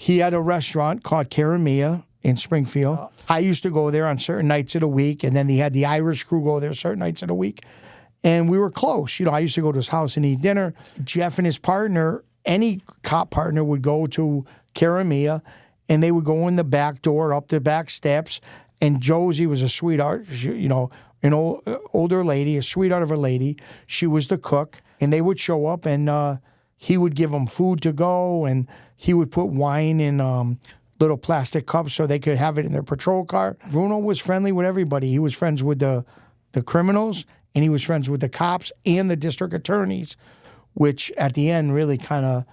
he had a restaurant called Caramia in Springfield. I used to go there on certain nights of the week, and then he had the Irish crew go there certain nights of the week. And we were close. I used to go to his house and eat dinner. Jeff and his partner, any cop partner, would go to Caramia, and they would go in the back door, up the back steps. And Josie was a sweetheart, an older lady, a sweetheart of a lady. She was the cook, and they would show up, and he would give them food to go, and he would put wine in little plastic cups so they could have it in their patrol car. Bruno was friendly with everybody. He was friends with the criminals, and he was friends with the cops and the district attorneys, which at the end really kind of,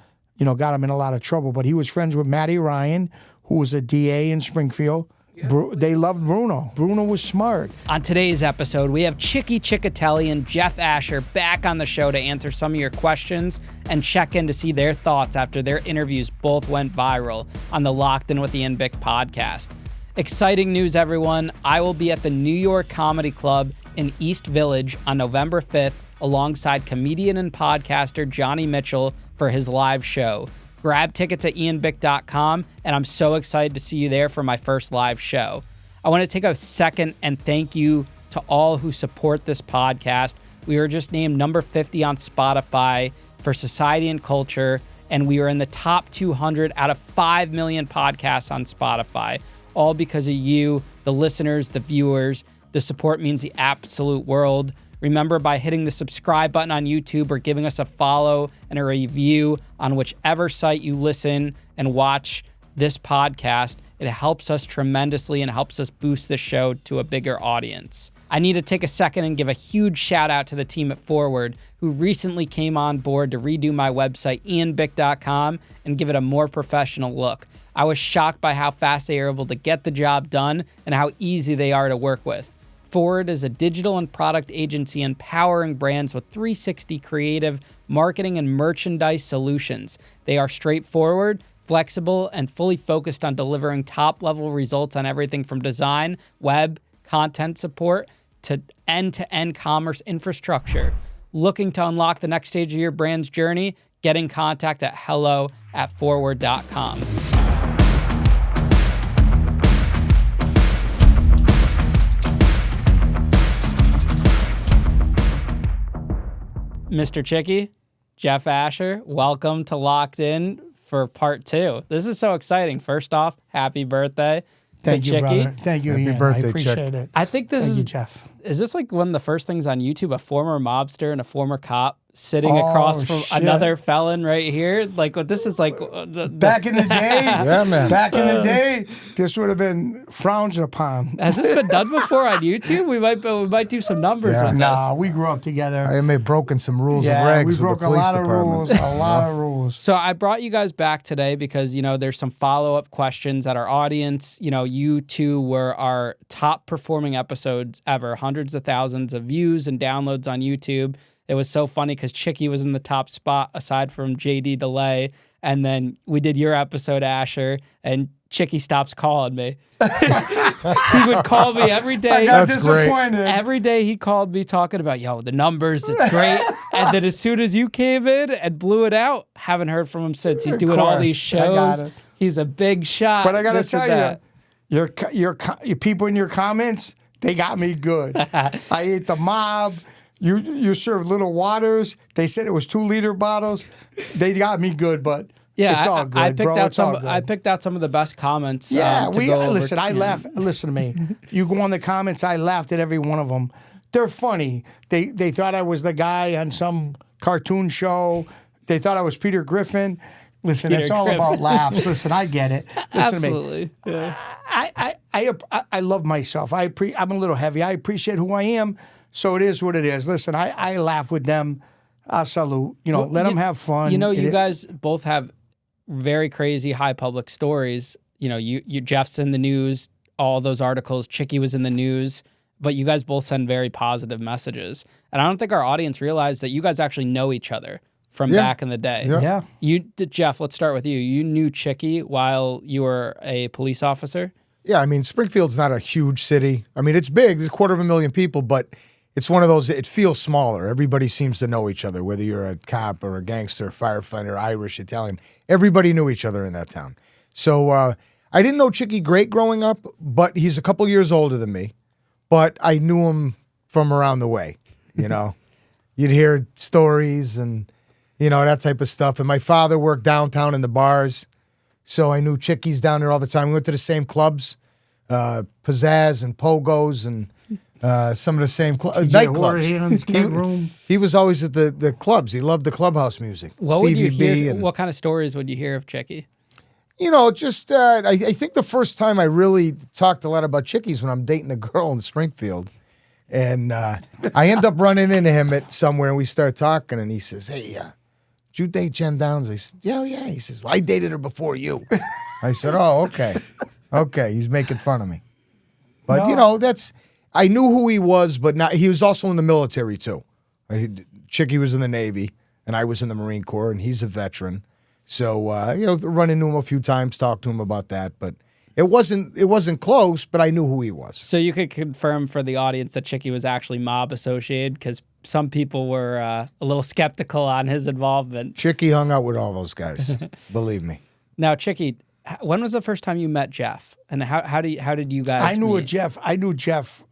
got him in a lot of trouble. But he was friends with Matty Ryan, who was a DA in Springfield. They loved Bruno. Bruno was smart. On today's episode, we have Chicky Cecchetelli and Jeff Asher back on the show to answer some of your questions and check in to see their thoughts after their interviews both went viral on the Locked In with Ian Bick podcast. Exciting news, everyone. I will be at the New York Comedy Club in East Village on November 5th alongside comedian and podcaster Johnny Mitchell for his live show. Grab tickets at ianbick.com, and I'm so excited to see you there for my first live show. I want to take a second and thank you to all who support this podcast. We were just named number 50 on Spotify for society and culture, and we were in the top 200 out of 5 million podcasts on Spotify, all because of you, the listeners, the viewers. The support means the absolute world. Remember, by hitting the subscribe button on YouTube or giving us a follow and a review on whichever site you listen and watch this podcast, it helps us tremendously and helps us boost the show to a bigger audience. I need to take a second and give a huge shout out to the team at Forward, who recently came on board to redo my website, ianbick.com, and give it a more professional look. I was shocked by how fast they are able to get the job done and how easy they are to work with. Forward is a digital and product agency empowering brands with 360 creative marketing and merchandise solutions. They are straightforward, flexible, and fully focused on delivering top-level results on everything from design, web, content support, to end-to-end commerce infrastructure. Looking to unlock the next stage of your brand's journey? Get in contact at hello@forward.com. Mr. Chicky, Jeff Asher, welcome to Locked In for part 2. This is so exciting. First off, happy birthday to Chicky. Brother. Thank you, Happy Ian. birthday, I appreciate Chick. it. I think this Thank is you, Jeff. Is this like one of the first things on YouTube? A former mobster and a former cop sitting across from shit. another felon right here. Like what this is like. Back in the day, Yeah, man. back in the day, this would have been frowned upon. Has this been done before on YouTube? We might do some numbers Yeah. with Nah, this. we grew up together. I may have broken some rules and Yeah, regs we with broke the a police lot of department. rules, a lot of rules. So I brought you guys back today because, there's some follow-up questions that our audience, you two were our top performing episodes ever, hundreds of thousands of views and downloads on YouTube. It was so funny because Chicky was in the top spot aside from JD Delay. And then we did your episode, Asher, and Chicky stops calling me. He would call me every day. I got That's great. disappointed. Every day he called me talking about, the numbers, it's great. And then as soon as you came in and blew it out, haven't heard from him since. He's doing all these I got shows. it. He's a big shot. But I got to this and tell that. you, your people in your comments, they got me good. I ate the mob. You served little waters. They said it was 2-liter bottles. They got me good, but it's all good, I picked bro. out It's all some. good. I picked out some of the best comments. Yeah, to go over. listen. I laugh. Listen to me. You go on the comments. I laughed at every one of them. They're funny. They thought I was the guy on some cartoon show. They thought I was Peter Griffin. Listen, Peter it's all Griffin. about laughs. Listen, I get it. Listen Absolutely. to me. Yeah. I love myself. I'm a little heavy. I appreciate who I am. So it is what it is. Listen, I laugh with them. I salute. Let them have fun. You guys both have very crazy high public stories. You Jeff's in the news, all those articles. Chicky was in the news, but you guys both send very positive messages. And I don't think our audience realized that you guys actually know each other from back in the day. Yeah. Jeff, let's start with you. You knew Chicky while you were a police officer? Yeah, I mean, Springfield's not a huge city. I mean, it's big. There's 250,000 people, but it's one of those, it feels smaller. Everybody seems to know each other, whether you're a cop or a gangster, firefighter, Irish, Italian. Everybody knew each other in that town. So I didn't know Chicky great growing up, but he's a couple years older than me. But I knew him from around the way, you know. You'd hear stories and, you know, that type of stuff. And my father worked downtown in the bars, so I knew Chickies down there all the time. We went to the same clubs, Pizzazz and Pogo's and some of the same nightclubs. He was always at the clubs. He loved the clubhouse music. What kind of stories would you hear of Chicky? You know, just I think the first time I really talked a lot about Chickies when I'm dating a girl in Springfield. And I end up running into him at somewhere, and we start talking, and he says, hey, did you date Jen Downs? I said, yeah. He says, well, I dated her before you. I said, oh, okay. Okay, he's making fun of me. But, you know, I knew who he was, but not. He was also in the military, too. Chicky was in the Navy, and I was in the Marine Corps, and he's a veteran. So, you know, run into him a few times, talk to him about that, but it wasn't close, but I knew who he was. So you could confirm for the audience that Chicky was actually mob associated, because some people were a little skeptical on his involvement. Chicky hung out with all those guys, believe me. Now, Chicky, when was the first time you met Jeff, and how did you guys? I knew meet? Jeff.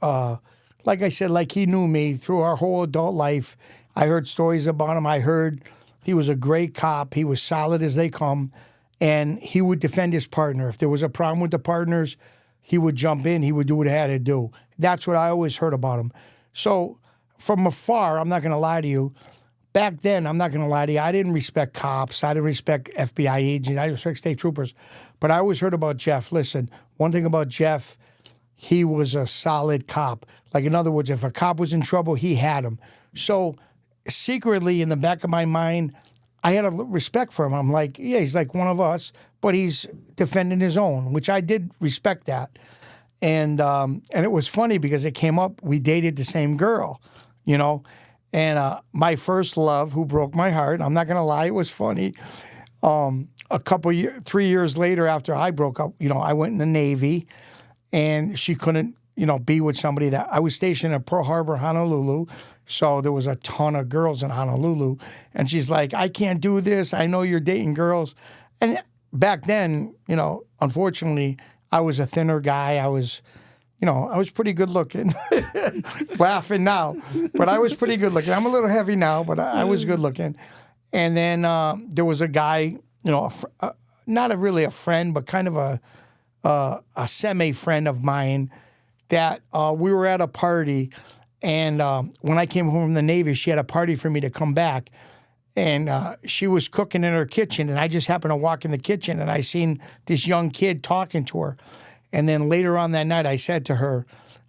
Like I said, like he knew me through our whole adult life. I heard stories about him. I heard he was a great cop. He was solid as they come. And he would defend his partner. If there was a problem with the partners, he would jump in. He would do what he had to do. That's what I always heard about him. So from afar, I'm not going to lie to you. Back then, I'm not going to lie to you. I didn't respect cops. I didn't respect FBI agents. I didn't respect state troopers. But I always heard about Jeff. Listen, one thing about Jeff, he was a solid cop. Like, in other words, if a cop was in trouble, he had him. So secretly, in the back of my mind, I had a respect for him. I'm like, yeah, he's like one of us, but he's defending his own, which I did respect that. And it was funny because it came up, we dated the same girl, you know. And my first love, who broke my heart, I'm not going to lie, it was funny. 3 years later after I broke up, you know, I went in the Navy, and she couldn't, you know, be with somebody that, I was stationed at Pearl Harbor, Honolulu. So there was a ton of girls in Honolulu. And she's like, I can't do this. I know you're dating girls. And back then, you know, unfortunately, I was a thinner guy. I was pretty good looking. Laughing now. But I was pretty good looking. I'm a little heavy now, but I was good looking. And then there was a guy, you know, not really a friend, but kind of a semi-friend of mine that we were at a party. And when I came home from the Navy, she had a party for me to come back. And she was cooking in her kitchen, and I just happened to walk in the kitchen, and I seen this young kid talking to her. And then later on that night, I said to her,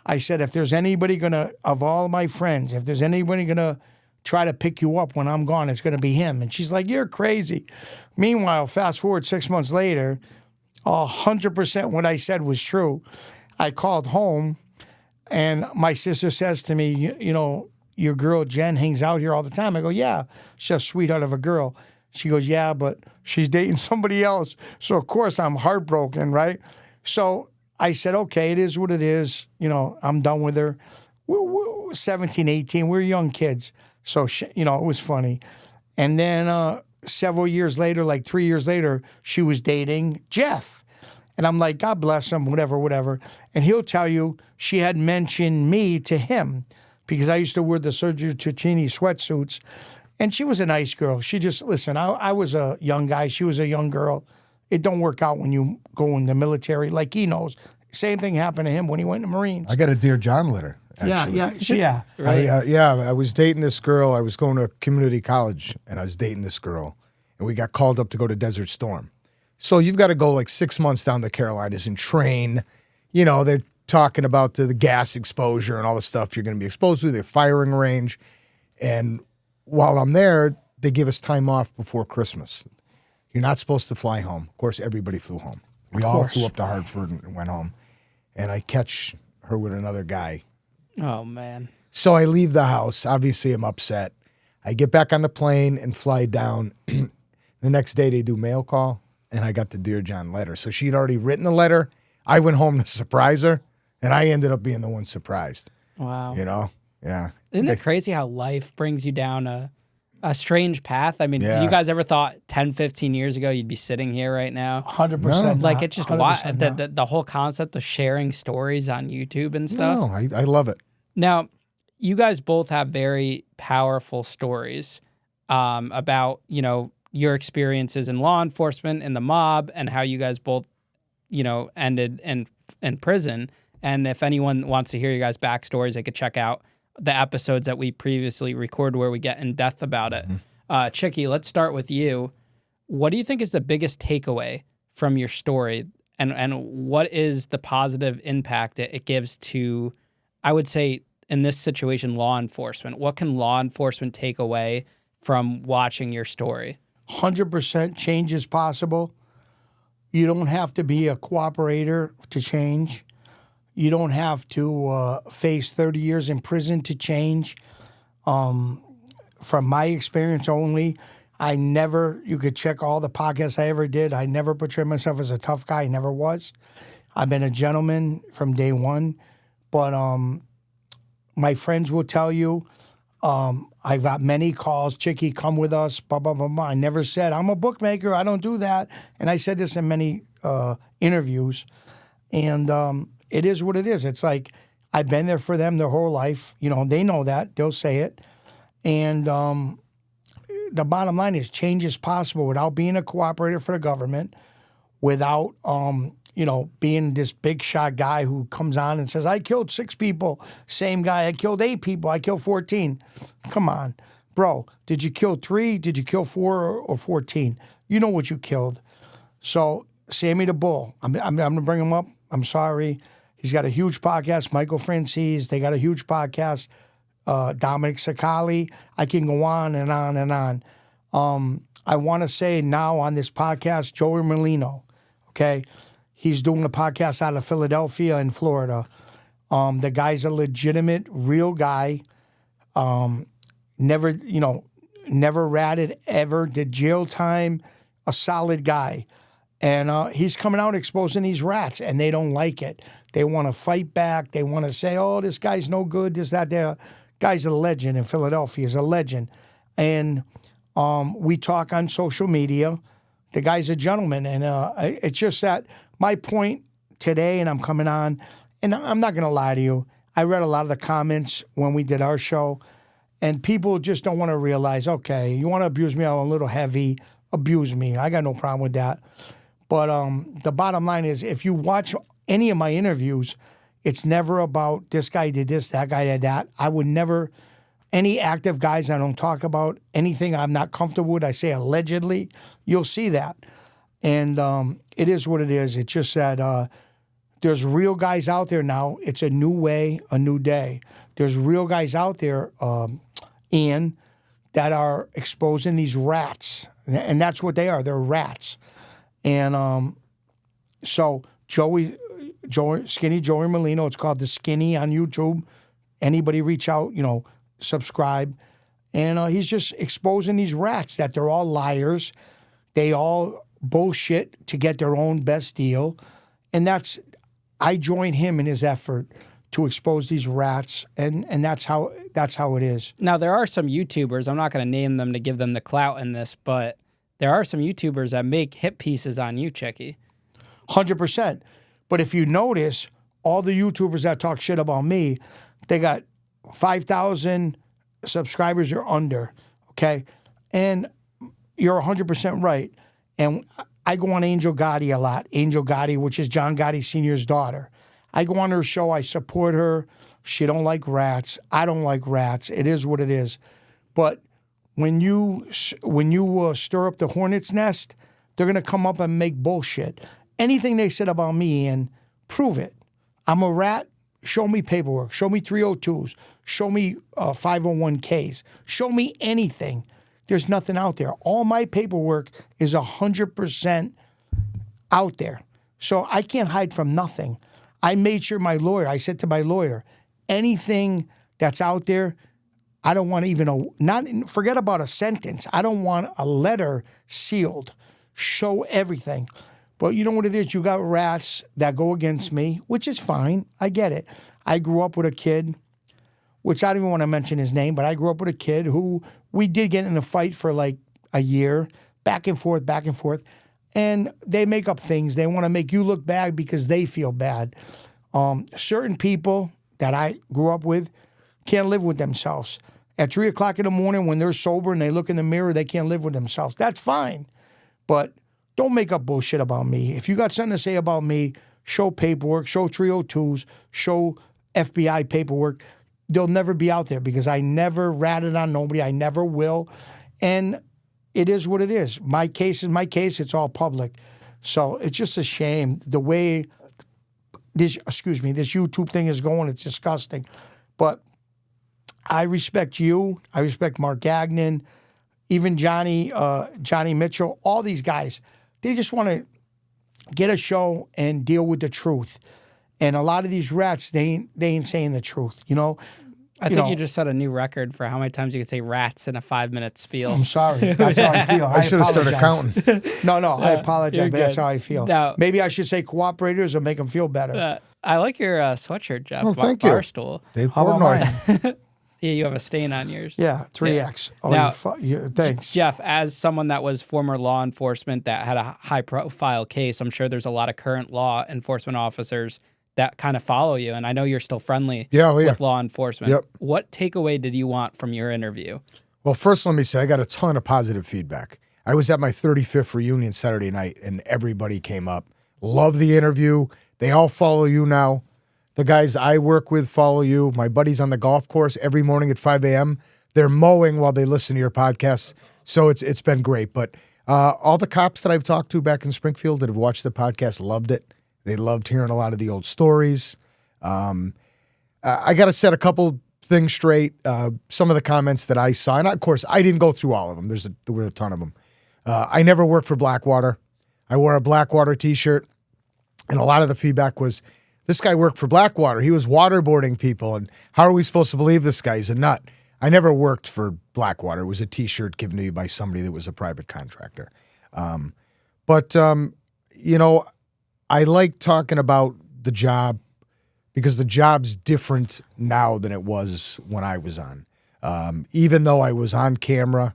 if there's anybody of all my friends, if there's anybody going to try to pick you up when I'm gone, it's going to be him. And she's like, you're crazy. Meanwhile, fast forward 6 months later, 100% what I said was true. I called home. And my sister says to me, you know, your girl Jen hangs out here all the time. I go, yeah, she's a sweetheart of a girl. She goes, yeah, but she's dating somebody else. So, of course, I'm heartbroken, right? So I said, okay, it is what it is. You know, I'm done with her. We're 17, 18. We're young kids. So, you know, it was funny. And then several years later, like 3 years later, she was dating Jeff. And I'm like, God bless him, whatever. And he'll tell you she had mentioned me to him because I used to wear the Sergio Tacchini sweatsuits. And she was a nice girl. She just, listen, I was a young guy. She was a young girl. It don't work out when you go in the military, like he knows. Same thing happened to him when he went in the Marines. I got a Dear John letter, actually. Yeah. Right. I was dating this girl. I was going to community college, and I was dating this girl. And we got called up to go to Desert Storm. So you've got to go like 6 months down the Carolinas and train. You know, they're talking about the gas exposure and all the stuff you're going to be exposed to, the firing range. And while I'm there, they give us time off before Christmas. You're not supposed to fly home. Of course, everybody flew home. We all flew up to Hartford and went home. And I catch her with another guy. Oh, man. So I leave the house. Obviously, I'm upset. I get back on the plane and fly down. The next day, they do mail call. And I got the Dear John letter. So she'd already written the letter. I went home to surprise her, and I ended up being the one surprised. Wow. You know? Yeah. Isn't it crazy how life brings you down a a strange path. I mean, do Yeah. you guys ever thought 10, 15 years ago you'd be sitting here right now? 100%. Like, not. it's just 100% not. the whole concept of sharing stories on YouTube and stuff. No, I love it. Now, you guys both have very powerful stories about, you know, your experiences in law enforcement and the mob and how you guys both, you know, ended in prison. And if anyone wants to hear you guys' backstories, they could check out the episodes that we previously recorded where we get in depth about it. Chicky, let's start with you. What do you think is the biggest takeaway from your story, and what is the positive impact it gives to, I would say, in this situation, law enforcement? What can law enforcement take away from watching your story? 100% change is possible. You don't have to be a cooperator to change. You don't have to face 30 years in prison to change. From my experience only, you could check all the podcasts I ever did. I never portrayed myself as a tough guy. I never was. I've been a gentleman from day one. But my friends will tell you, I've got many calls, Chicky, come with us, blah, blah, blah, blah. I never said, I'm a bookmaker, I don't do that. And I said this in many interviews. And it is what it is. It's like, I've been there for them their whole life. You know, they know that. They'll say it. And the bottom line is change is possible without being a cooperator for the government, without, you know, being this big shot guy who comes on and says, I killed 6 people. Same guy, I killed 8 people. I killed 14. Come on. Bro, did you kill 3? Did you kill 4 or 14? You know what you killed. So Sammy the Bull, I'm going to bring him up. I'm sorry. He's got a huge podcast, Michael Francis. They got a huge podcast, Dominic Sacali. I can go on and on and on. I want to say now on this podcast, Joey Merlino, okay? He's doing a podcast out of Philadelphia in Florida. The guy's a legitimate, real guy. Never ratted ever, did jail time, a solid guy. And he's coming out exposing these rats, and they don't like it. They want to fight back. They want to say, oh, this guy's no good, this, that, that. Guy's a legend in Philadelphia. He's a legend. And we talk on social media. The guy's a gentleman. And it's just that my point today, and I'm coming on, and I'm not going to lie to you, I read a lot of the comments when we did our show, and people just don't want to realize, okay, you want to abuse me, I'm a little heavy, abuse me. I got no problem with that. But the bottom line is, if you watch any of my interviews, it's never about this guy did this, that guy did that. I would never, any active guys, I don't talk about anything I'm not comfortable with. I say allegedly. You'll see that. And it is what it is. It's just that there's real guys out there now. It's a new way, a new day. There's real guys out there, Ian, that are exposing these rats. And that's what they are. They're rats. And so Skinny Joey Merlino, it's called The Skinny on YouTube. Anybody reach out, subscribe. And he's just exposing these rats that they're all liars. They all bullshit to get their own best deal. And I join him in his effort to expose these rats, and that's how it is. Now, there are some YouTubers, I'm not going to name them to give them the clout in this, but there are some YouTubers that make hit pieces on you, Chicky. 100%. But if you notice, all the YouTubers that talk shit about me, they got 5,000 subscribers or under, okay? And you're 100% right. And I go on Angel Gotti a lot. Angel Gotti, which is John Gotti Sr.'s daughter. I go on her show. I support her. She don't like rats. I don't like rats. It is what it is. But when you stir up the hornet's nest, they're going to come up and make bullshit. Anything they said about me, and prove it. I'm a rat. Show me paperwork. Show me 302s. Show me 501ks. Show me anything. There's nothing out there. All my paperwork is 100% out there. So I can't hide from nothing. I made sure I said to my lawyer, anything that's out there, I don't want even forget about a sentence. I don't want a letter sealed. Show everything. But you know what it is? You got rats that go against me, which is fine. I get it. I grew up with a kid which I don't even want to mention his name, but I grew up with a kid who we did get in a fight for like a year, back and forth, back and forth. And they make up things. They want to make you look bad because they feel bad. Certain people that I grew up with can't live with themselves. At 3 o'clock in the morning when they're sober and they look in the mirror, they can't live with themselves. That's fine. But don't make up bullshit about me. If you got something to say about me, show paperwork, show 302s, show FBI paperwork. They'll never be out there because I never ratted on nobody. I never will. And it is what it is. My case is my case. It's all public. So it's just a shame the way this YouTube thing is going. It's disgusting. But I respect you. I respect Mark Gagnon, even Johnny Mitchell, all these guys. They just want to get a show and deal with the truth. And a lot of these rats, they ain't saying the truth, you know? I think you just set a new record for how many times you could say rats in a 5-minute spiel. I'm sorry. That's how I feel. I should have started counting. No, I apologize, but that's good. how I feel. Now- Maybe I should say cooperators or make them feel better. I like your sweatshirt, Jeff. Oh, thank you. Barstool. Dave How about Portnoy. mine? Yeah, you have a stain on yours. Yeah, 3X. Oh, Now- thanks. Jeff, as someone that was former law enforcement that had a high-profile case, I'm sure there's a lot of current law enforcement officers that kind of follow you, and I know you're still friendly with law enforcement. Yep. What takeaway did you want from your interview? Well, first, let me say I got a ton of positive feedback. I was at my 35th reunion Saturday night, and everybody came up. Love the interview. They all follow you now. The guys I work with follow you. My buddies on the golf course every morning at 5 a.m., they're mowing while they listen to your podcasts. So it's been great. But all the cops that I've talked to back in Springfield that have watched the podcast loved it. They loved hearing a lot of the old stories. I got to set a couple things straight. Some of the comments that I saw, and of course, I didn't go through all of them. There were a ton of them. I never worked for Blackwater. I wore a Blackwater T-shirt, and a lot of the feedback was, this guy worked for Blackwater. He was waterboarding people, and how are we supposed to believe this guy? He's a nut. I never worked for Blackwater. It was a T-shirt given to you by somebody that was a private contractor. I like talking about the job because the job's different now than it was when I was on. Even though I was on camera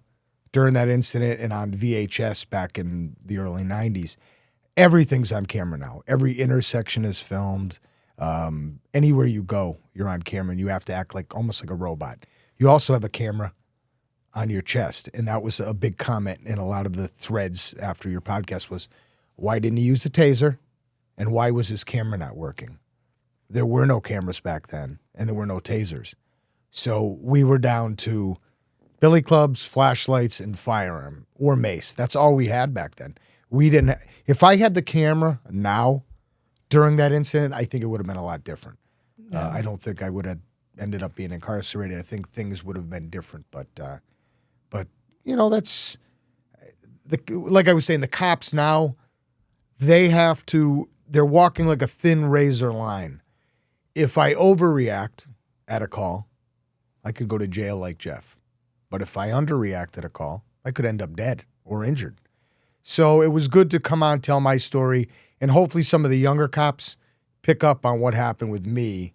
during that incident and on VHS back in the early 90s, everything's on camera now. Every intersection is filmed. Anywhere you go, you're on camera, and you have to act like almost like a robot. You also have a camera on your chest, and that was a big comment in a lot of the threads after your podcast was, why didn't he use a taser? And why was his camera not working? There were no cameras back then, and there were no tasers. So we were down to billy clubs, flashlights, and firearm, or mace. That's all we had back then. We didn't. If I had the camera now during that incident, I think it would have been a lot different. Yeah. I don't think I would have ended up being incarcerated. I think things would have been different. But that's like I was saying. The cops now, they're walking like a thin razor line. If I overreact at a call, I could go to jail like Jeff. But if I underreact at a call, I could end up dead or injured. So it was good to come on, tell my story, and hopefully some of the younger cops pick up on what happened with me,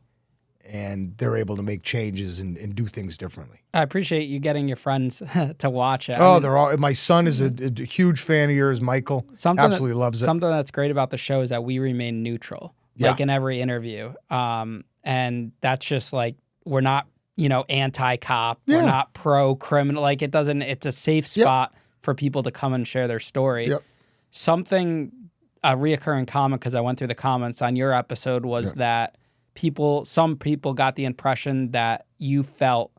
and they're able to make changes and do things differently. I appreciate you getting your friends to watch it. They're all. My son is a huge fan of yours, Michael. Absolutely loves it. Something that's great about the show is that we remain neutral, like in every interview. And that's just like, we're not, anti-cop. Yeah. We're not pro-criminal. Like it's a safe spot for people to come and share their story. Yep. A reoccurring comment, because I went through the comments on your episode, was that some people got the impression that you felt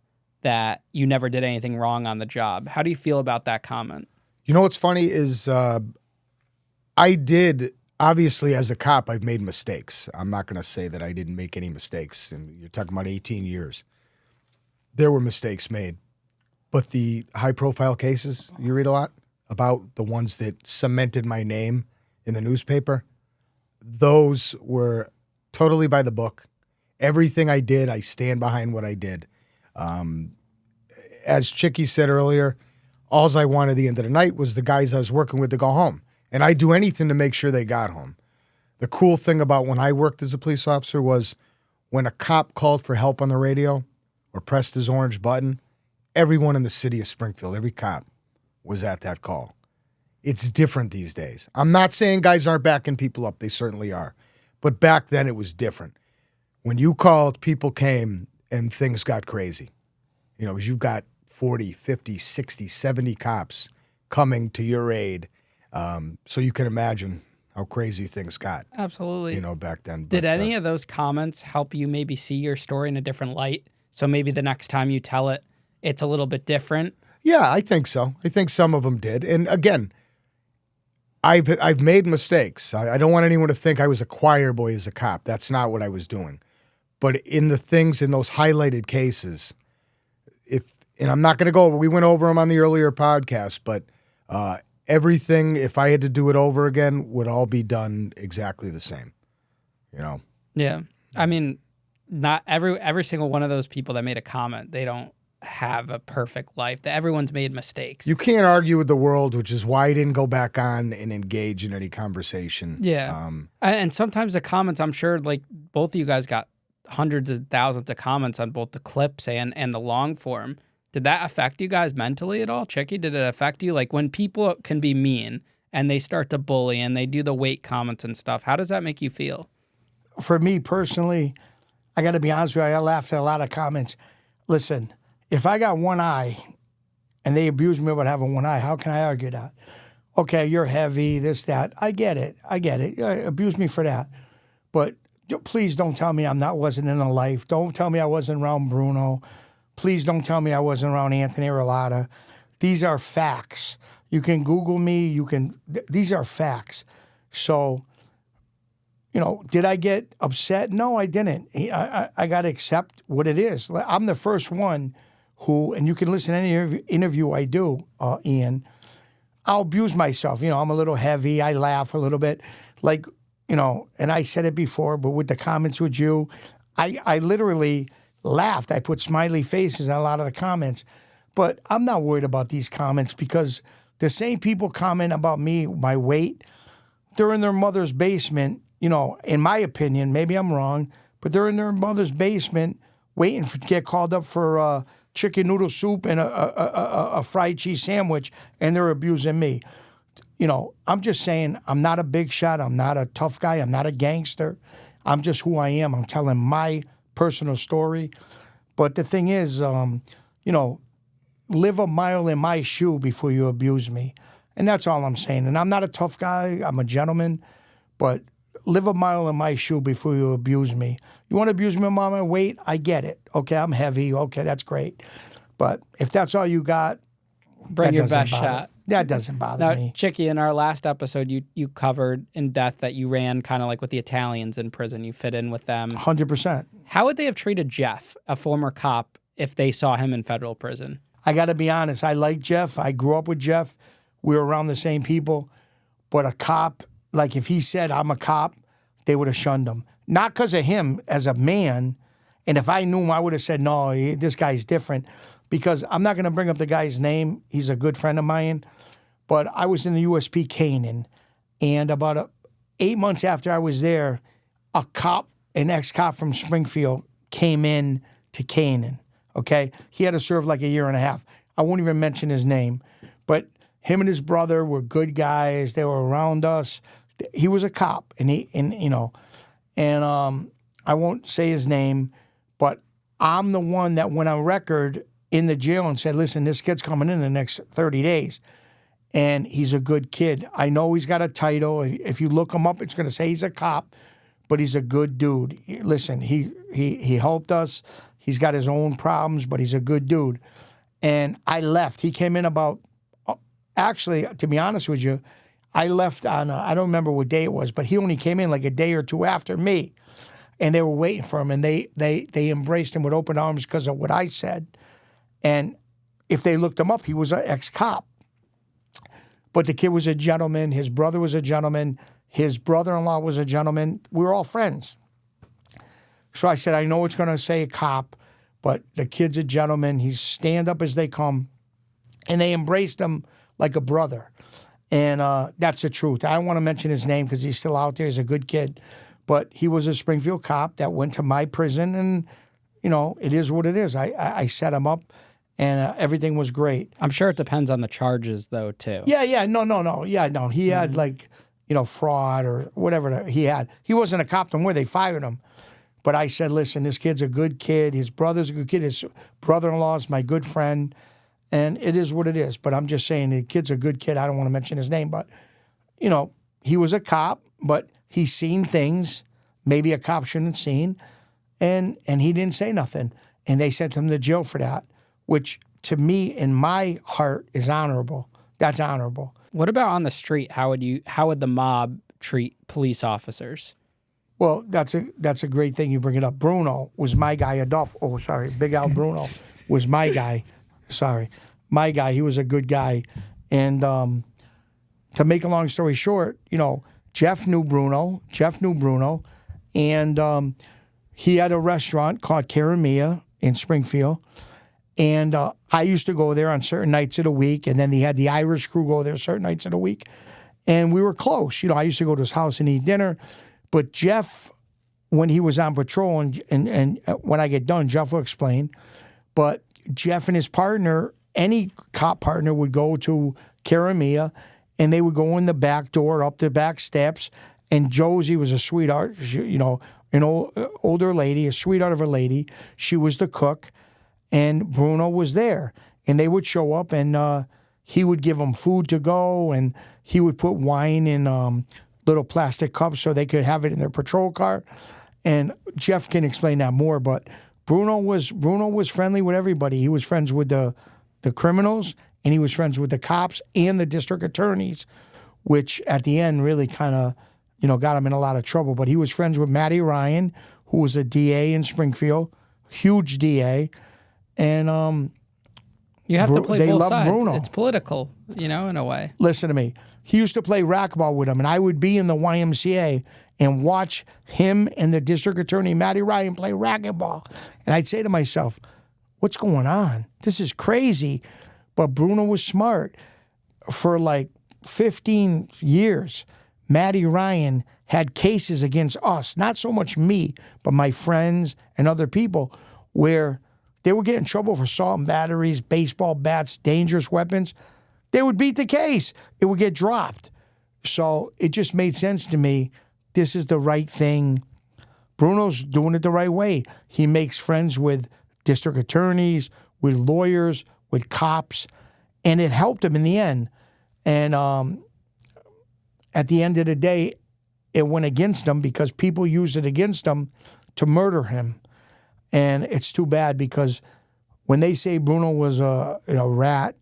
that you never did anything wrong on the job. How do you feel about that comment? You know what's funny is I did, obviously as a cop, I've made mistakes. I'm not going to say that I didn't make any mistakes. And you're talking about 18 years. There were mistakes made. But the high-profile cases, you read a lot about the ones that cemented my name in the newspaper, those were totally by the book. Everything I did, I stand behind what I did. As Chicky said earlier, all I wanted at the end of the night was the guys I was working with to go home. And I'd do anything to make sure they got home. The cool thing about when I worked as a police officer was when a cop called for help on the radio, or pressed his orange button, everyone in the city of Springfield, every cop, was at that call. It's different these days. I'm not saying guys aren't backing people up. They certainly are. But back then it was different. When you called, people came and things got crazy. You know, 'cause you've got 40, 50, 60, 70 cops coming to your aid. So you can imagine how crazy things got. Absolutely. You know, back then. Did But, any of those comments help you maybe see your story in a different light? So maybe the next time you tell it, it's a little bit different? Yeah, I think so. I think some of them did. And again, I've made mistakes. I don't want anyone to think I was a choir boy as a cop. That's not what I was doing. But in the things, in those highlighted cases, and I'm not going to go over, we went over them on the earlier podcast, but everything, if I had to do it over again, would all be done exactly the same, you know? Yeah. I mean, not every single one of those people that made a comment, they don't have a perfect life. Everyone's made mistakes. You can't argue with the world, which is why I didn't go back on and engage in any conversation. Yeah. And sometimes the comments, I'm sure, like, both of you guys got hundreds of thousands of comments on both the clips and the long form. Did that affect you guys mentally at all? Chicky, did it affect you? Like, when people can be mean and they start to bully and they do the weight comments and stuff, how does that make you feel? For me personally, I got to be honest with you, I laughed at a lot of comments. Listen, if I got one eye and they abuse me about having one eye, how can I argue that? Okay, you're heavy, this, that. I get it. Abuse me for that. But please don't tell me wasn't in a life. Don't tell me I wasn't around Bruno. Please don't tell me I wasn't around Anthony Arlotta. These are facts. You can Google me. These are facts. So, you know, did I get upset? No, I didn't. I got to accept what it is. I'm the first one who, and you can listen to any interview I do, Ian, I'll abuse myself. You know, I'm a little heavy. I laugh a little bit. Like, you know, and I said it before, but with the comments with you, I literally laughed. I put smiley faces on a lot of the comments. But I'm not worried about these comments because the same people comment about me, my weight, they're in their mother's basement, you know, in my opinion, maybe I'm wrong, but they're in their mother's basement waiting to get called up for chicken noodle soup and a fried cheese sandwich, and they're abusing me. You know, I'm just saying I'm not a big shot. I'm not a tough guy. I'm not a gangster. I'm just who I am. I'm telling my personal story. But the thing is, you know, live a mile in my shoe before you abuse me. And that's all I'm saying. And I'm not a tough guy. I'm a gentleman. But live a mile in my shoe before you abuse me. You want to abuse me, Mama? Weight? I get it. Okay, I'm heavy. Okay, that's great. But if that's all you got, bring your best shot. That doesn't bother now, me. Chicky, in our last episode, you covered in depth that you ran kind of like with the Italians in prison. You fit in with them. 100%. How would they have treated Jeff, a former cop, if they saw him in federal prison? I got to be honest. I like Jeff. I grew up with Jeff. We were around the same people. But a cop, like if he said, I'm a cop, they would have shunned him. Not because of him as a man. And if I knew him, I would have said, no, this guy's different. Because I'm not going to bring up the guy's name. He's a good friend of mine. But I was in the USP Canaan. And about 8 months after I was there, a cop, an ex-cop from Springfield, came in to Canaan. Okay? He had to serve like a year and a half. I won't even mention his name. But him and his brother were good guys. They were around us. He was a cop. And I won't say his name, but I'm the one that went on record in the jail and said, listen, this kid's coming in the next 30 days. And he's a good kid. I know he's got a title. If you look him up, it's going to say he's a cop, but he's a good dude. Listen, he helped us. He's got his own problems, but he's a good dude. And I left. He came in about, actually, to be honest with you, I left on, I don't remember what day it was, but he only came in like a day or two after me. And they were waiting for him, and they embraced him with open arms because of what I said. And if they looked him up, he was an ex-cop. But the kid was a gentleman. His brother was a gentleman. His brother-in-law was a gentleman. We were all friends. So I said, I know it's going to say a cop, but the kid's a gentleman. He's stand up as they come. And they embraced him like a brother. And that's the truth. I don't want to mention his name because he's still out there. He's a good kid. But he was a Springfield cop that went to my prison. And, it is what it is. I set him up, and everything was great. I'm sure it depends on the charges, though, too. Yeah. No. Yeah, no. He had fraud or whatever he had. He wasn't a cop no more. They fired him. But I said, listen, this kid's a good kid. His brother's a good kid. His brother-in-law is my good friend. And it is what it is. But I'm just saying the kid's a good kid. I don't want to mention his name. But, he was a cop, but he's seen things maybe a cop shouldn't have seen. And he didn't say nothing. And they sent him to jail for that, which to me, in my heart, is honorable. That's honorable. What about on the street? How would the mob treat police officers? Well, that's a great thing you bring it up. Bruno was my guy. Big Al Bruno was my guy. My guy. He was a good guy. And to make a long story short, Jeff knew Bruno, and he had a restaurant called Caramia in Springfield. And I used to go there on certain nights of the week, and then they had the Irish crew go there certain nights of the week. And we were close. I used to go to his house and eat dinner. But Jeff, when he was on patrol, and when I get done, Jeff will explain. But Jeff and his partner, any cop partner, would go to Caramia, and they would go in the back door, up the back steps. And Josie was a sweetheart, an older lady, a sweetheart of a lady. She was the cook, and Bruno was there. And they would show up, and he would give them food to go, and he would put wine in little plastic cups so they could have it in their patrol car. And Jeff can explain that more, but Bruno was friendly with everybody. He was friends with the criminals, and he was friends with the cops and the district attorneys, which at the end really kind of, got him in a lot of trouble. But he was friends with Matty Ryan, who was a DA in Springfield, huge DA. And you have to play both sides. Bruno. It's political, in a way. Listen to me. He used to play racquetball with him, and I would be in the YMCA and watch him and the district attorney, Matty Ryan, play racquetball. And I'd say to myself, what's going on? This is crazy. But Bruno was smart. For like 15 years, Matty Ryan had cases against us, not so much me, but my friends and other people, where they would get in trouble for assault and batteries, baseball bats, dangerous weapons. They would beat the case. It would get dropped. So it just made sense to me. This is the right thing. Bruno's doing it the right way. He makes friends with district attorneys, with lawyers, with cops, and it helped him in the end. And at the end of the day, it went against him because people used it against him to murder him. And it's too bad because when they say Bruno was a rat,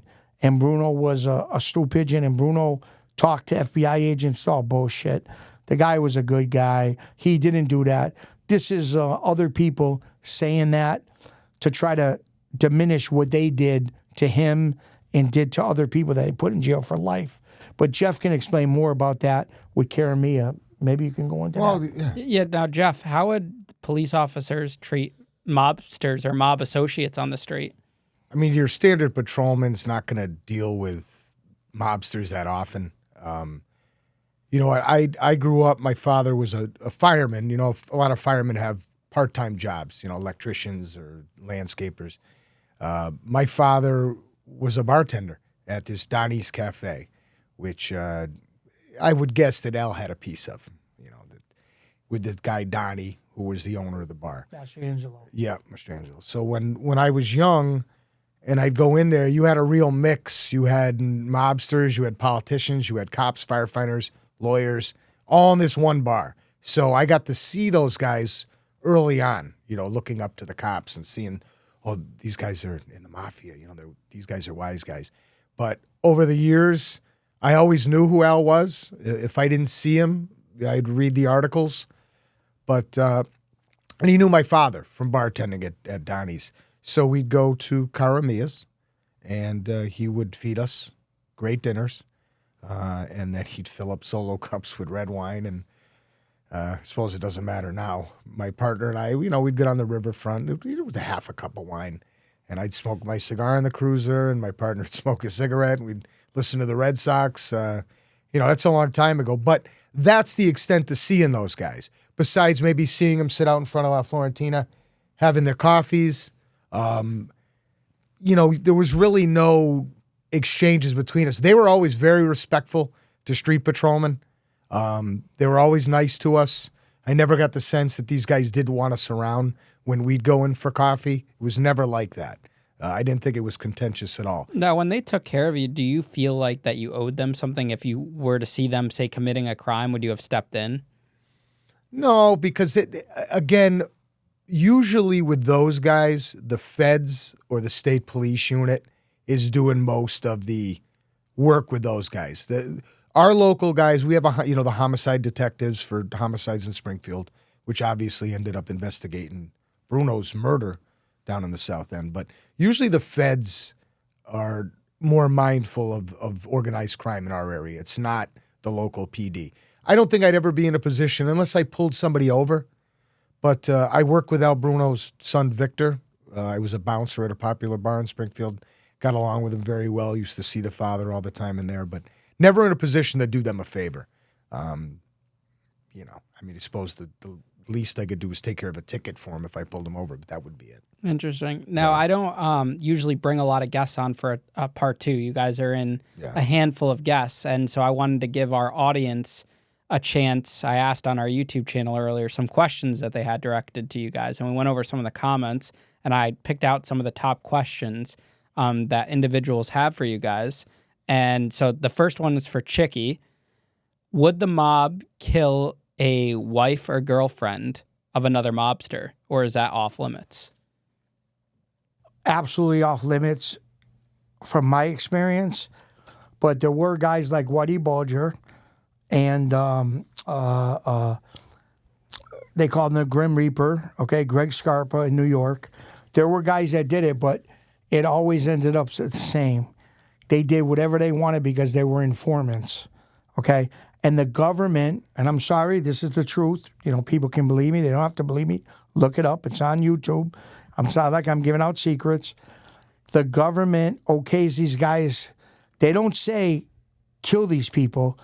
and Bruno was a stool pigeon, and Bruno talked to FBI agents, it's all bullshit. The guy was a good guy. He didn't do that. This is other people saying that to try to diminish what they did to him and did to other people that he put in jail for life. But Jeff can explain more about that with Caramia. Maybe you can go into that. Yeah. Now, Jeff, how would police officers treat mobsters or mob associates on the street? I mean, your standard patrolman's not going to deal with mobsters that often. I grew up, my father was a fireman. A lot of firemen have part-time jobs, electricians or landscapers. My father was a bartender at this Donnie's Cafe, which I would guess that Al had a piece of, with the guy Donnie, who was the owner of the bar. Mastrangelo. Yeah, Mastrangelo. So when I was young, and I'd go in there, you had a real mix. You had mobsters, you had politicians, you had cops, firefighters, lawyers, all in this one bar. So I got to see those guys early on, looking up to the cops and seeing, these guys are in the mafia, these guys are wise guys. But over the years, I always knew who Al was. If I didn't see him, I'd read the articles. But, and he knew my father from bartending at Donnie's. So we'd go to Caramia's, and he would feed us great dinners, and then he'd fill up solo cups with red wine. And I suppose it doesn't matter now. My partner and I, we'd get on the riverfront with a half a cup of wine, and I'd smoke my cigar in the cruiser, and my partner would smoke a cigarette, and we'd listen to the Red Sox. That's a long time ago, but that's the extent to seeing those guys. Besides maybe seeing them sit out in front of La Florentina, having their coffees. There was really no exchanges between us. They were always very respectful to street patrolmen. They were always nice to us. I never got the sense that these guys didn't want us around when we'd go in for coffee. It was never like that. I didn't think it was contentious at all. Now, when they took care of you, do you feel like that you owed them something? If you were to see them, say, committing a crime, would you have stepped in? No, because again, usually with those guys, the feds or the state police unit is doing most of the work with those guys. Our local guys, we have the homicide detectives for homicides in Springfield, which obviously ended up investigating Bruno's murder down in the South End. But usually the feds are more mindful of organized crime in our area. It's not the local PD. I don't think I'd ever be in a position, unless I pulled somebody over, but I worked with Al Bruno's son, Victor. I was a bouncer at a popular bar in Springfield. Got along with him very well. Used to see the father all the time in there, but never in a position to do them a favor. I suppose the least I could do was take care of a ticket for him if I pulled him over, but that would be it. Interesting. Now, I don't usually bring a lot of guests on for a part two. You guys are in a handful of guests, and so I wanted to give our audience a chance. I asked on our YouTube channel earlier some questions that they had directed to you guys, and we went over some of the comments, and I picked out some of the top questions that individuals have for you guys. And so the first one is for Chicky. Would the mob kill a wife or girlfriend of another mobster, or is that off limits? Absolutely off limits from my experience. But there were guys like Whitey Bulger and they called him the Grim Reaper, okay, Greg Scarpa in New York. There were guys that did it, but it always ended up the same. They did whatever they wanted because they were informants, okay? And the government, and I'm sorry, this is the truth. People can believe me. They don't have to believe me. Look it up. It's on YouTube. I'm sorry, like I'm giving out secrets. The government okays these guys. They don't say kill these people,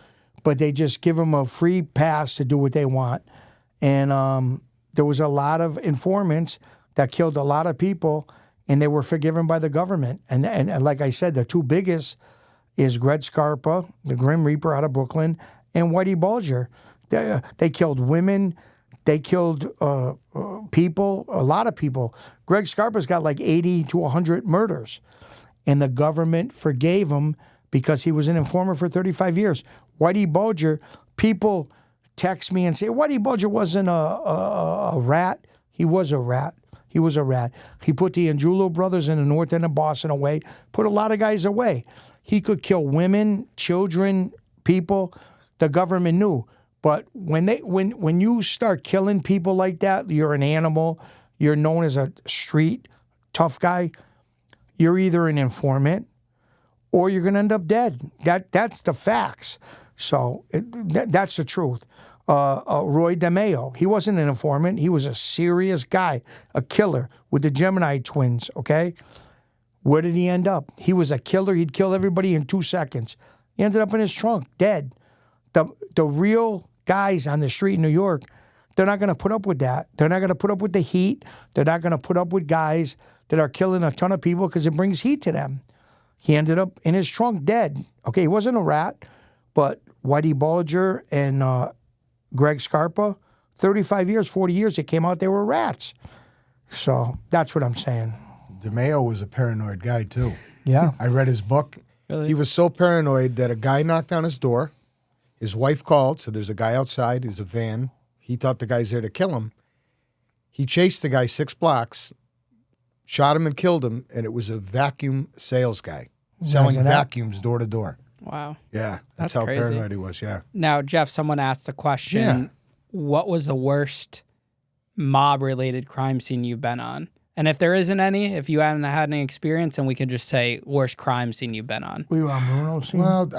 but they just give them a free pass to do what they want. And there was a lot of informants that killed a lot of people, and they were forgiven by the government. And like I said, the two biggest is Greg Scarpa, the Grim Reaper out of Brooklyn, and Whitey Bulger. They killed women. They killed people, a lot of people. Greg Scarpa's got like 80 to 100 murders. And the government forgave him because he was an informer for 35 years. Whitey Bulger, people text me and say, Whitey Bulger wasn't a rat. He was a rat. He was a rat. He put the Angiulo brothers in the north end of Boston away, put a lot of guys away. He could kill women, children, people. The government knew. But when you start killing people like that, you're an animal, you're known as a street tough guy, you're either an informant or you're going to end up dead. That's the facts. So that's the truth. Roy DeMeo, he wasn't an informant. He was a serious guy, a killer with the Gemini twins, okay? Where did he end up? He was a killer. He'd kill everybody in 2 seconds. He ended up in his trunk, dead. The real guys on the street in New York, they're not going to put up with that. They're not going to put up with the heat. They're not going to put up with guys that are killing a ton of people because it brings heat to them. He ended up in his trunk dead. Okay, he wasn't a rat, but Whitey Bulger and Greg Scarpa, 35 years, 40 years, they came out, they were rats. So that's what I'm saying. DeMeo was a paranoid guy, too. Yeah. I read his book. Really? He was so paranoid that a guy knocked on his door. His wife called, so there's a guy outside. There's a van. He thought the guy's there to kill him. He chased the guy 6 blocks, shot him and killed him, and it was a vacuum sales guy selling vacuums door to door. Wow. Yeah, that's how crazy. paranoid he was, yeah. Now, Jeff, someone asked the question, what was the worst mob-related crime scene you've been on? And if there isn't any, if you hadn't had any experience, then we could just say worst crime scene you've been on. We were on Bruno's scene? Well,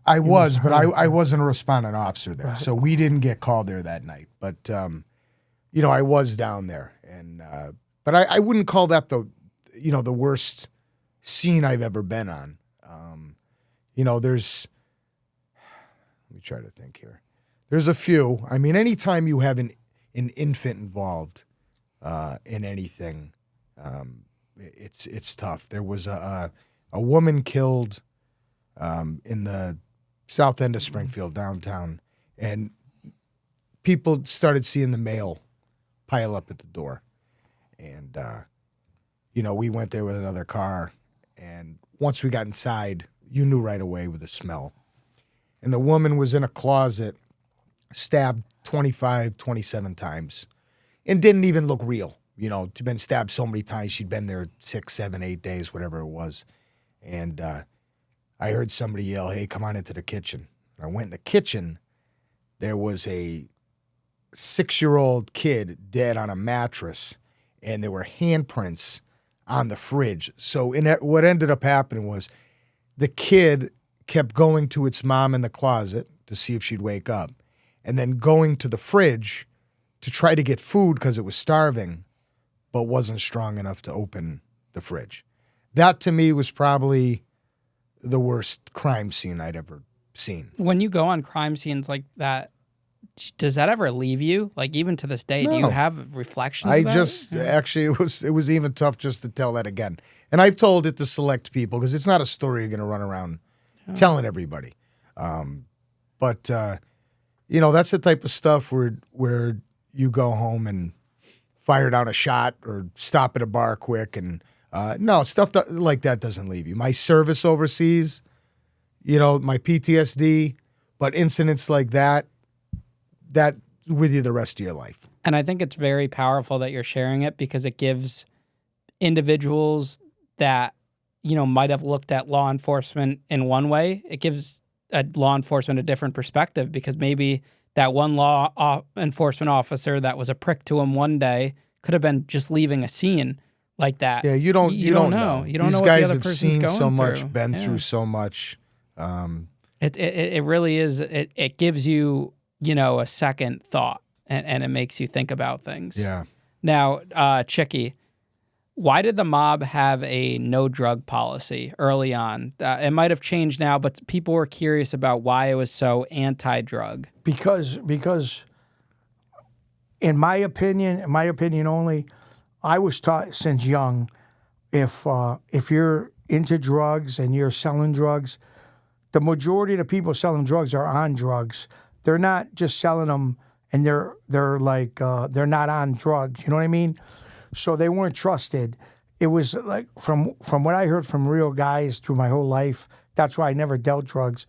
I was, but I wasn't a responding officer there, so we didn't get called there that night. But, I was down there. And but I wouldn't call that the worst scene I've ever been on. Let me try to think here. There's a few. I mean, anytime you have an infant involved, in anything. It's tough. There was a woman killed in the south end of Springfield, downtown, and people started seeing the mail pile up at the door. And, we went there with another car, and once we got inside, you knew right away with the smell. And the woman was in a closet, stabbed 25, 27 times, and didn't even look real. She'd been stabbed so many times. She'd been there 6, 7, 8 days, whatever it was. And I heard somebody yell, "Hey, come on into the kitchen." And I went in the kitchen. There was a 6-year-old kid dead on a mattress, and there were handprints on the fridge. So what ended up happening was the kid kept going to its mom in the closet to see if she'd wake up, and then going to the fridge to try to get food because it was starving, but wasn't strong enough to open the fridge. That, to me, was probably the worst crime scene I'd ever seen. When you go on crime scenes like that, does that ever leave you? Like, even to this day, do you have reflections about it? Actually, it was even tough just to tell that again. And I've told it to select people because it's not a story you're going to run around telling everybody. But that's the type of stuff where you go home and fire down a shot or stop at a bar quick. And no, stuff like that doesn't leave you. My service overseas, my PTSD, but incidents like that with you the rest of your life. And I think it's very powerful that you're sharing it because it gives individuals that, might have looked at law enforcement in one way. It gives law enforcement a different perspective because maybe that one law enforcement officer that was a prick to him one day could have been just leaving a scene like that. Yeah, you don't know. You don't know These what the guys other have person's seen going so much, through. been through so much. It really is. It gives you, a second thought and it makes you think about things. Yeah. Now, Chicky, why did the mob have a no drug policy early on? It might have changed now, but people were curious about why it was so anti-drug. Because in my opinion only, I was taught since young, if you're into drugs and you're selling drugs, the majority of the people selling drugs are on drugs. They're not just selling them and they're not on drugs. You know what I mean? So they weren't trusted. It was like from what I heard from real guys through my whole life, that's why I never dealt drugs,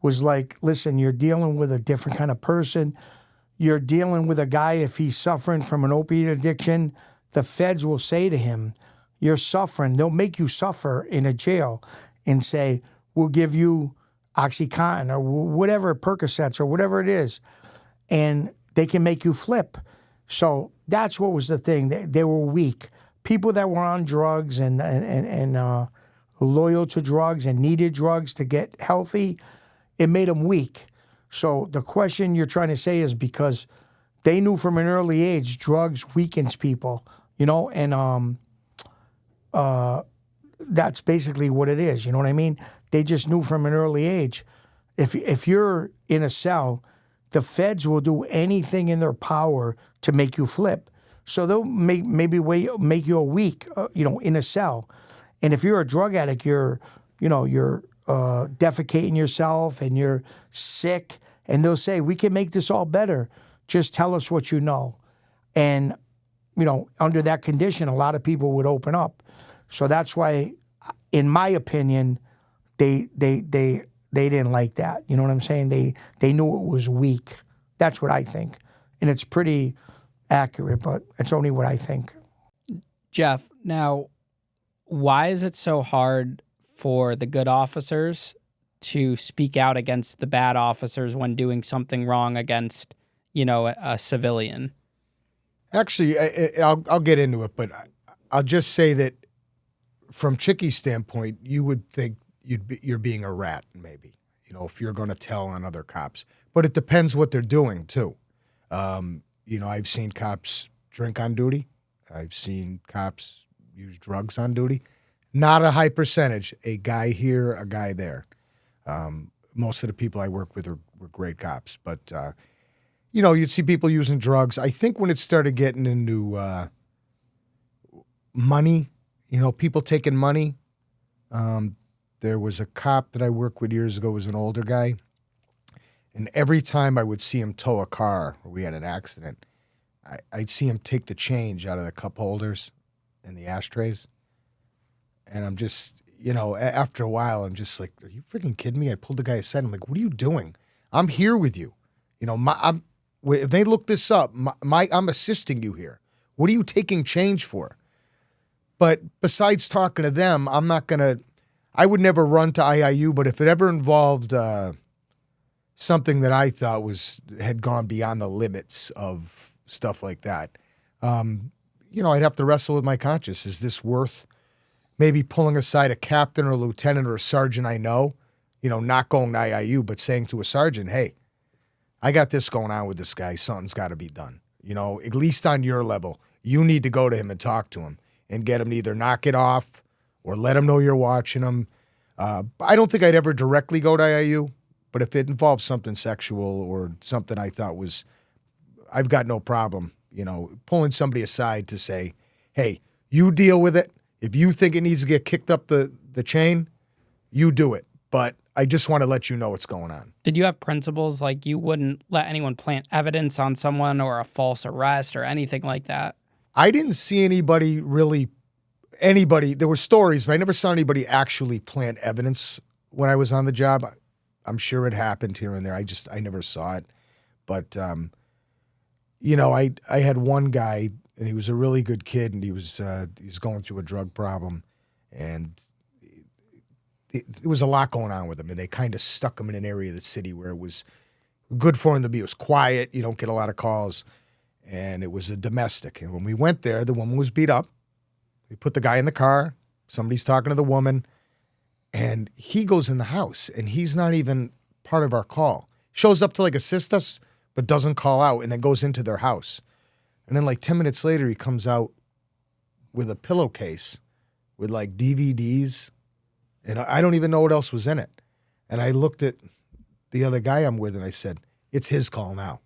was like, listen, you're dealing with a different kind of person. You're dealing with a guy, if he's suffering from an opiate addiction, the feds will say to him, you're suffering. They'll make you suffer in a jail and say, we'll give you OxyContin or whatever, Percocets or whatever it is. And they can make you flip. So that's what was the thing. They were weak. People that were on drugs and loyal to drugs and needed drugs to get healthy, it made them weak. So the question you're trying to say is because they knew from an early age drugs weakens people, and that's basically what it is. You know what I mean? They just knew from an early age. If you're in a cell, the feds will do anything in their power to make you flip. So they'll maybe make you a week, in a cell. And if you're a drug addict, you're defecating yourself and you're sick. And they'll say, we can make this all better. Just tell us what you know. And, under that condition, a lot of people would open up. So that's why, in my opinion, they didn't like that. You know what I'm saying? They knew it was weak. That's what I think. And it's pretty accurate, but it's only what I think. Jeff, now, why is it so hard for the good officers to speak out against the bad officers when doing something wrong against, a civilian? Actually, I'll get into it, but I'll just say that from Chicky's standpoint, you would think you're being a rat, maybe, if you're going to tell on other cops. But it depends what they're doing, too. I've seen cops drink on duty. I've seen cops use drugs on duty. Not a high percentage. A guy here, a guy there. Most of the people I work with were great cops. But, you'd see people using drugs. I think when it started getting into money, people taking money. There was a cop that I worked with years ago, was an older guy. And every time I would see him tow a car or we had an accident, I'd see him take the change out of the cup holders and the ashtrays. And I'm just, after a while, I'm just like, are you freaking kidding me? I pulled the guy aside. I'm like, what are you doing? I'm here with you. If they look this up, I'm assisting you here. What are you taking change for? But besides talking to them, I would never run to IIU, but if it ever involved something that I thought had gone beyond the limits of stuff like that, I'd have to wrestle with my conscience. Is this worth maybe pulling aside a captain or a lieutenant or a sergeant I know, not going to IIU, but saying to a sergeant, hey, I got this going on with this guy. Something's got to be done. At least on your level, you need to go to him and talk to him and get him to either knock it off or let him know you're watching him. I don't think I'd ever directly go to IIU, but if it involves something sexual or something I thought I've got no problem, pulling somebody aside to say, hey, you deal with it. If you think it needs to get kicked up the chain, you do it. But I just want to let you know what's going on. Did you have principles like you wouldn't let anyone plant evidence on someone or a false arrest or anything like that? I didn't see anybody. There were stories, but I never saw anybody actually plant evidence when I was on the job. I'm sure it happened here and there. I never saw it. But, I had one guy, and he was a really good kid, and he was going through a drug problem, and there was a lot going on with him, and they kind of stuck him in an area of the city where it was good for him to be. It was quiet. You don't get a lot of calls, and it was a domestic. And when we went there, the woman was beat up. We put the guy in the car. Somebody's talking to the woman, and he goes in the house, and he's not even part of our call. Shows up to assist us, but doesn't call out, and then goes into their house. And then 10 minutes later, he comes out with a pillowcase with DVDs, and I don't even know what else was in it. And I looked at the other guy I'm with, and I said, it's his call now.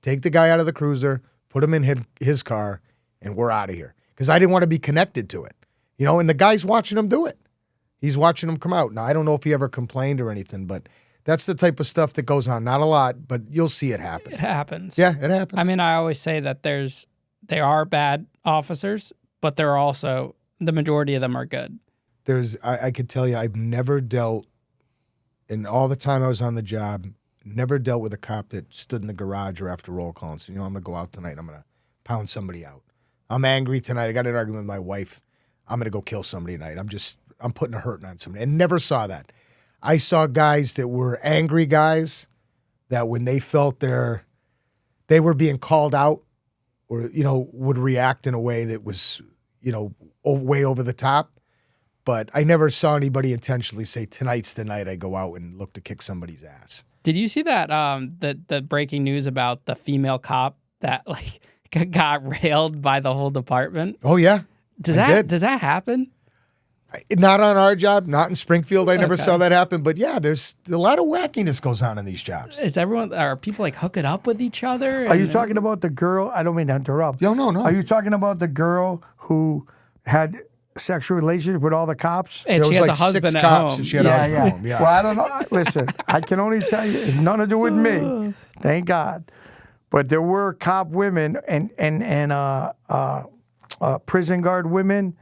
Take the guy out of the cruiser, put him in his car, and we're out of here. Because I didn't want to be connected to it. And the guy's watching him do it. He's watching him come out. Now, I don't know if he ever complained or anything, but that's the type of stuff that goes on. Not a lot, but you'll see it happen. It happens. Yeah, it happens. I mean, I always say that there are bad officers, but there are also, the majority of them are good. I could tell you, I've never dealt, in all the time I was on the job, never dealt with a cop that stood in the garage or after roll call and said, I'm going to go out tonight and I'm going to pound somebody out. I'm angry tonight. I got in an argument with my wife. I'm going to go kill somebody tonight. I'm putting a hurting on somebody. I never saw that. I saw guys that were angry guys that when they felt they were being called out or, would react in a way that was, way over the top. But I never saw anybody intentionally say, tonight's the night I go out and look to kick somebody's ass. Did you see that, the breaking news about the female cop that got railed by the whole department? Oh, yeah. Does that happen? Not on our job, not in Springfield. I never saw that happen. But yeah, there's a lot of wackiness goes on in these jobs. Are people hooking up with each other? Are you talking about the girl? I don't mean to interrupt. No. Are you talking about the girl who had sexual relationship with all the cops? And there she was has a husband 6 at cops home. and she had a husband at home. Yeah. Well, I don't know. Listen, I can only tell you, it's nothing to do with me. Thank God. But there were cop women and prison guard women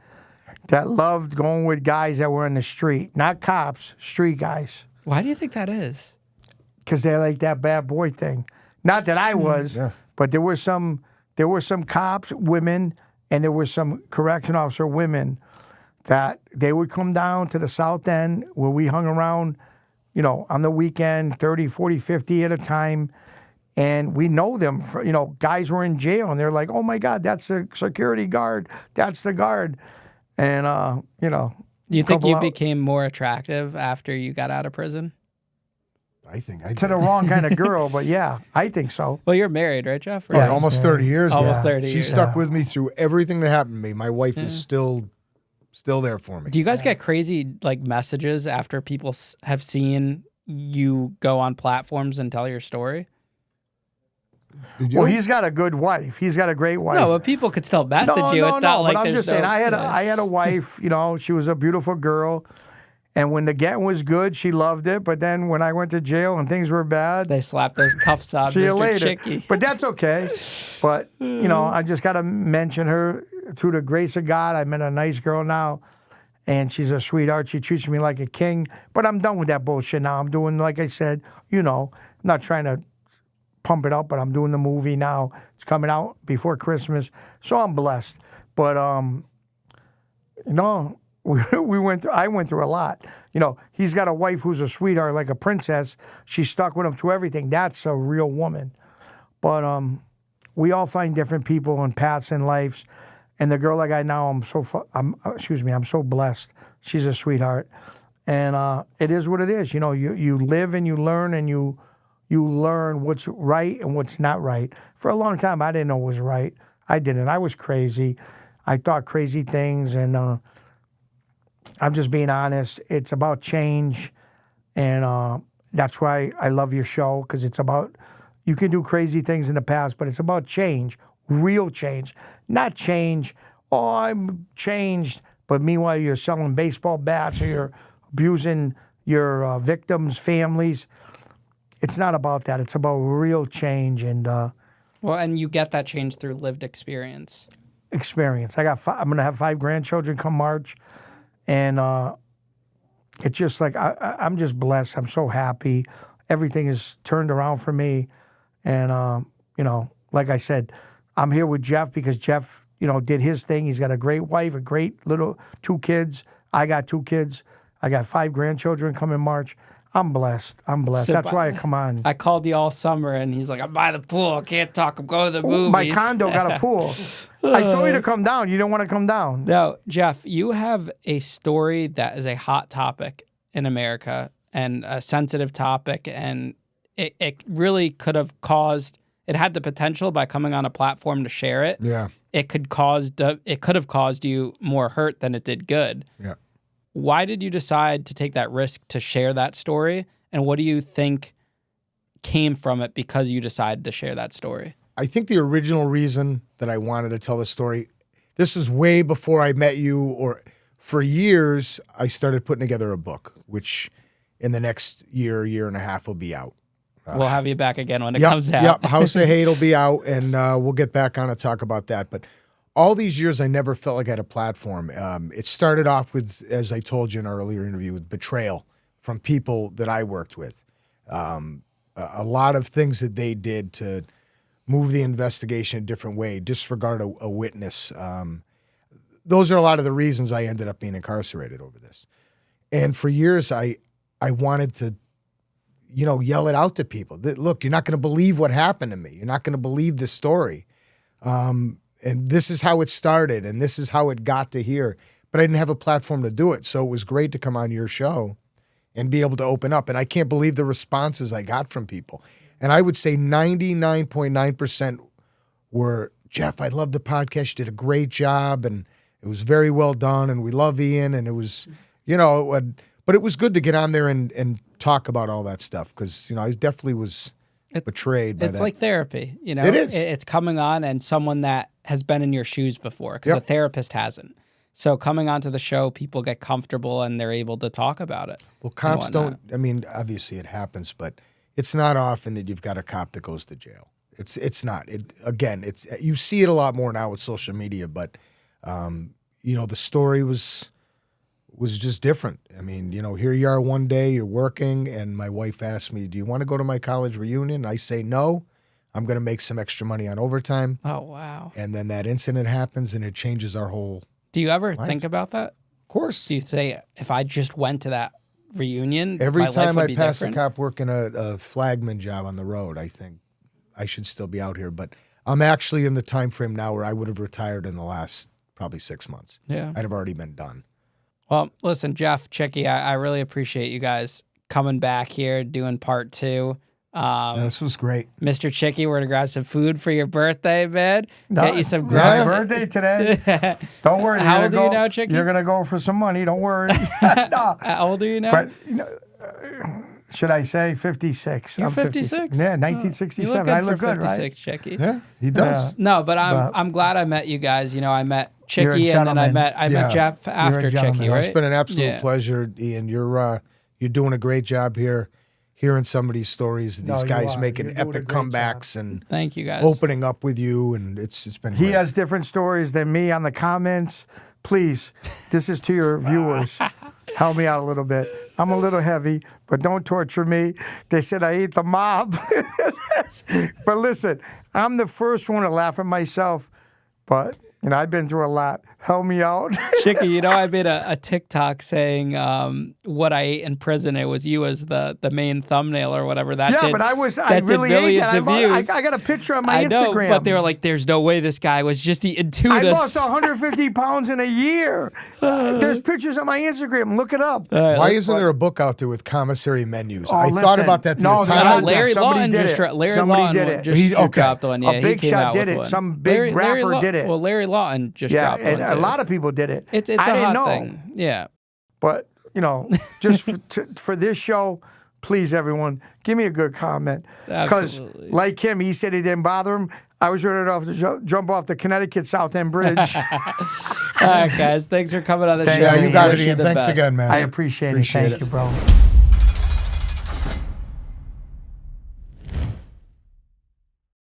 that loved going with guys that were in the street. Not cops, street guys. Why do you think that is? Because they like that bad boy thing. Not that I was, but there were some cops, women, and there were some correction officer women that they would come down to the South End where we hung around, on the weekend, 30, 40, 50 at a time. And we know them, guys were in jail and they're like, oh my God, that's the security guard. That's the guard. And, Do you think you became more attractive after you got out of prison? I think I did. To the wrong kind of girl, but yeah, I think so. Well, you're married, right, Jeff? Yeah, almost 30 years. Almost 30 She years. stuck with me through everything that happened to me. My wife is still there for me. Do you guys get crazy messages after people have seen you go on platforms and tell your story? Did you? Well, he's got a good wife. He's got a great wife. No, but people could still message you. It's not like but I'm there's just saying, no- I had a wife, she was a beautiful girl. And when the getting was good, she loved it. But then when I went to jail and things were bad, They slapped those cuffs on see you Mr. later. Chicky. But that's okay. But, I just got to mention her. Through the grace of God, I met a nice girl now. And she's a sweetheart. She treats me like a king. But I'm done with that bullshit now. I'm doing, like I said, I'm not trying to pump it up, but I'm doing the movie now. It's coming out before Christmas. So I'm blessed. But, I went through a lot. He's got a wife who's a sweetheart, like a princess. She stuck with him through everything. That's a real woman. But we all find different people and paths in lives. And the girl I got now, I'm so blessed. She's a sweetheart. And it is what it is. You live and you learn, and you learn what's right and what's not right. For a long time, I didn't know what was right. I didn't. I was crazy. I thought crazy things, and I'm just being honest. It's about change, and that's why I love your show, because it's about, you can do crazy things in the past, but it's about change, real change, not change, I'm changed, but meanwhile you're selling baseball bats or you're abusing your victims' families. It's not about that. It's about real change and And you get that change through lived experience. I'm going to have 5 grandchildren come March. And it's just like, I'm just blessed. I'm so happy. Everything is turned around for me. And, like I said, I'm here with Jeff because Jeff, did his thing. He's got a great wife, a great little 2 kids. I got 2 kids. I got 5 grandchildren coming March. I'm blessed. So That's why I come on. I called you all summer, and he's like, I'm by the pool. I can't talk. I'm going to the movies. My condo got a pool. I told you to come down. You don't want to come down. No, Jeff, you have a story that is a hot topic in America and a sensitive topic, and it really could have caused, it had the potential by coming on a platform to share it. Yeah. It could have caused you more hurt than it did good. Yeah. Why did you decide to take that risk to share that story? And what do you think came from it because you decided to share that story? I think the original reason that I wanted to tell the story, this is way before I met you, or for years, I started putting together a book, which in the next year and a half will be out. We'll have you back again when it comes out. Yep, House of Hate will be out, and we'll get back on and talk about that. But all these years, I never felt like I had a platform. It started off with, as I told you in our earlier interview, with betrayal from people that I worked with. A lot of things that they did to move the investigation a different way, disregard a witness. Those are a lot of the reasons I ended up being incarcerated over this. And for years, I wanted to, yell it out to people. Look, you're not going to believe what happened to me. You're not going to believe this story. And this is how it started, and this is how it got to here. But I didn't have a platform to do it, so it was great to come on your show and be able to open up. And I can't believe the responses I got from people. And I would say 99.9% were, Jeff, I love the podcast. You did a great job, and it was very well done, and we love Ian, and it was, but it was good to get on there and talk about all that stuff, because, I definitely was betrayed by that. It's like therapy, It is. It's coming on and someone that has been in your shoes before, because a therapist hasn't. So coming onto the show, people get comfortable and they're able to talk about it. Well, cops don't, obviously it happens, but it's not often that you've got a cop that goes to jail. It's not. You see it a lot more now with social media, but, the story was just different. Here you are one day, you're working, and my wife asked me, do you want to go to my college reunion? I say no. I'm going to make some extra money on overtime. Oh, wow. And then that incident happens, and it changes our whole Do you ever life. think about that? Of course. Do you say, if I just went to that reunion, Every my life time would I be pass different? a cop working a flagman job on the road, I think I should still be out here. But I'm actually in the time frame now where I would have retired in the last probably 6 months. Yeah. I'd have already been done. Well, listen, Jeff, Chicky, I really appreciate you guys coming back here, doing part 2. This was great. Mr. Chicky, we're going to grab some food for your birthday, man. Get you some My birthday today. Don't worry. How old are you now, Chicky? You're going to go for some money. Don't worry. No. How old are you now? But, should I say 56? You're I'm 56? Yeah, You 1967. look I good look for good, 56, right? Chicky. Yeah, he does. No, but I'm glad I met you guys. You know, I met You're a Chicky, and then I gentleman. met Yeah. Jeff after gentleman. Chicky, No, right? it's been an absolute Yeah. pleasure, Ian. You're doing a great job here, hearing some of these stories. These you guys are. making You're doing a epic great comebacks and Thank you guys. opening up with you, and it's been He great. has different stories than me on the comments. Please, this is to your viewers. Help me out a little bit. I'm a little heavy, but don't torture me. They said I ate the mob. But listen, I'm the first one to laugh at myself, but I've been through a lot. Help me out. Chicky, you know, I made a TikTok saying what I ate in prison. It was you as the main thumbnail or whatever. That Yeah, did, but I did really ate millions that. of views. I got a picture on my I know, Instagram. but they were like, "There's no way this guy was just eating two." I lost 150 pounds in a year. There's pictures on my Instagram. Look it up. Why isn't there a book out there with commissary menus? I listen. thought about that the No, entire they're time. not. Larry Somebody Lawton did just it. Larry Somebody Lawton did it. just Okay. dropped one. Yeah, A big he came shot out did with it. one. Some big rapper did it. Well, Larry Lawton just Yeah, dropped one. and a too. lot of people did it. It's I a didn't hot know. thing. Yeah. But, just for this show, please, everyone, give me a good comment. Because, Absolutely. like him, he said it didn't bother him. I was ready to jump off the Connecticut South End Bridge. All right, guys. Thanks for coming on the show. Yeah, you got Wish it, Ian. the Thanks best. again, man. I appreciate it. Appreciate Thank it. you, bro.